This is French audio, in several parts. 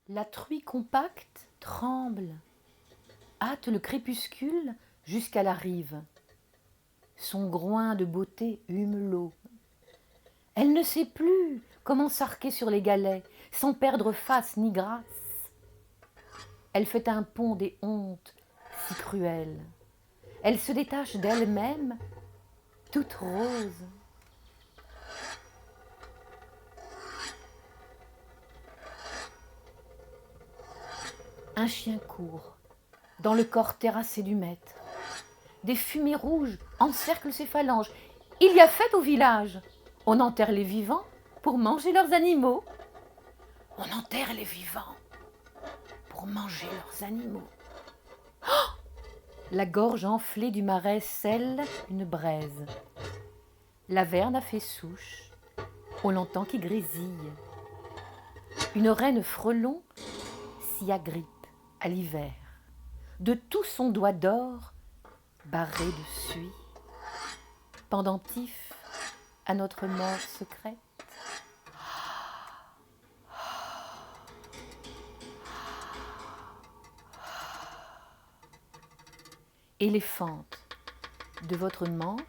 La truie compacte tremble, hâte le crépuscule jusqu'à la rive. Son groin de beauté hume l'eau. Elle ne sait plus comment s'arquer sur les galets, sans perdre face ni grâce. Elle fait un pont des hontes si cruelles. Elle se détache d'elle-même, toute rose. Un chien court dans le corps terrassé du maître. Des fumées rouges encerclent ses phalanges. Il y a fête au village. On enterre les vivants pour manger leurs animaux. On enterre les vivants pour manger leurs animaux. Oh, la gorge enflée du marais scelle une braise. La verne a fait souche. On l'entend qui grésille. Une reine frelon s'y agrippe à l'hiver. De tout son doigt d'or, barré de suie, pendentif à notre mort secrète. Éléphante, de votre mante,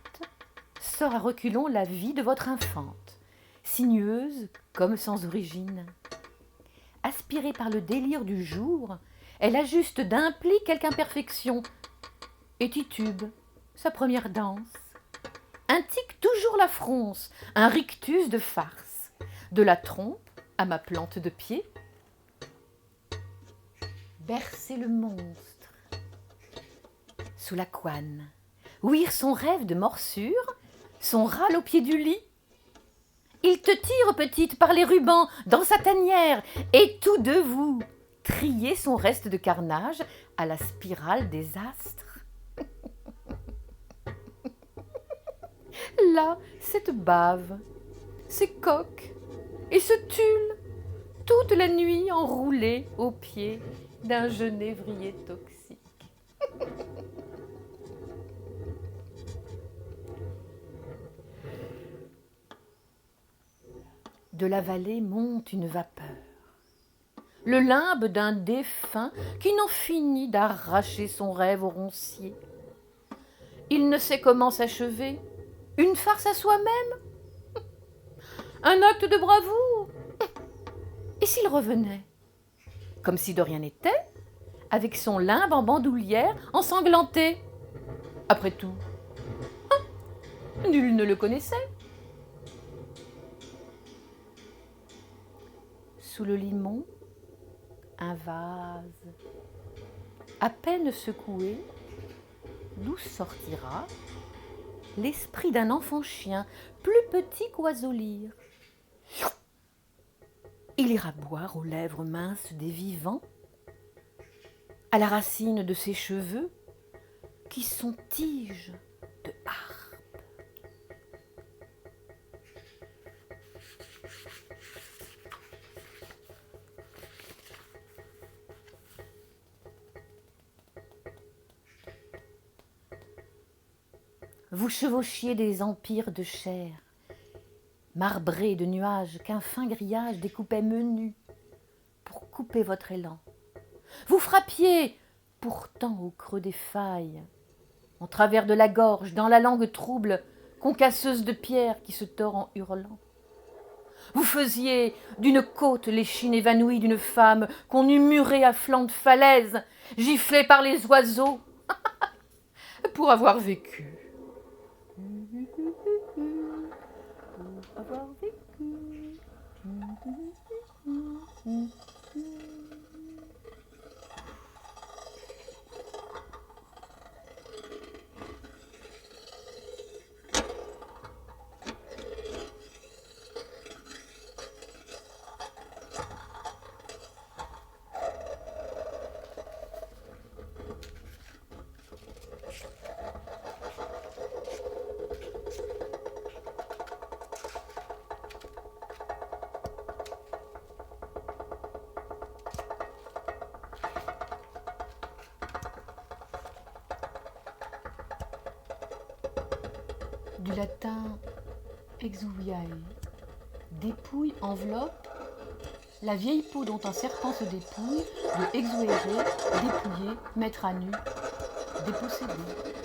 sort à reculons la vie de votre infante, sinueuse comme sans origine. Aspirée par le délire du jour, elle ajuste d'un pli quelque imperfection et titube sa première danse. Un tic toujours la fronce, un rictus de farce, de la trompe à ma plante de pied. Bercer le monstre sous la couenne, ouïr son rêve de morsure, son râle au pied du lit. Il te tire, petite, par les rubans dans sa tanière, et tous deux vous triez son reste de carnage à la spirale des astres. Là, cette bave, ces coques et ce tulle, toute la nuit enroulée au pied d'un genévrier toxique. De la vallée monte une vapeur, le limbe d'un défunt qui n'en finit d'arracher son rêve au roncier. Il ne sait comment s'achever, une farce à soi-même, un acte de bravoure. Et s'il revenait, comme si de rien n'était, avec son limbe en bandoulière ensanglanté? Après tout, nul ne le connaissait. Sous le limon, un vase, à peine secoué, d'où sortira l'esprit d'un enfant-chien, plus petit qu'oiseau lyre. Il ira boire aux lèvres minces des vivants, à la racine de ses cheveux, qui sont tiges de harpe. Vous chevauchiez des empires de chair, marbrés de nuages qu'un fin grillage découpait menus pour couper votre élan. Vous frappiez, pourtant au creux des failles, en travers de la gorge, dans la langue trouble, concasseuse de pierre qui se tord en hurlant. Vous faisiez d'une côte l'échine évanouie d'une femme qu'on eût murée à flanc de falaise, giflée par les oiseaux, pour avoir vécu. Pour avoir vécu. Du latin exuviae, dépouille, enveloppe, la vieille peau dont un serpent se dépouille, de exoérer, dépouiller, mettre à nu, déposséder.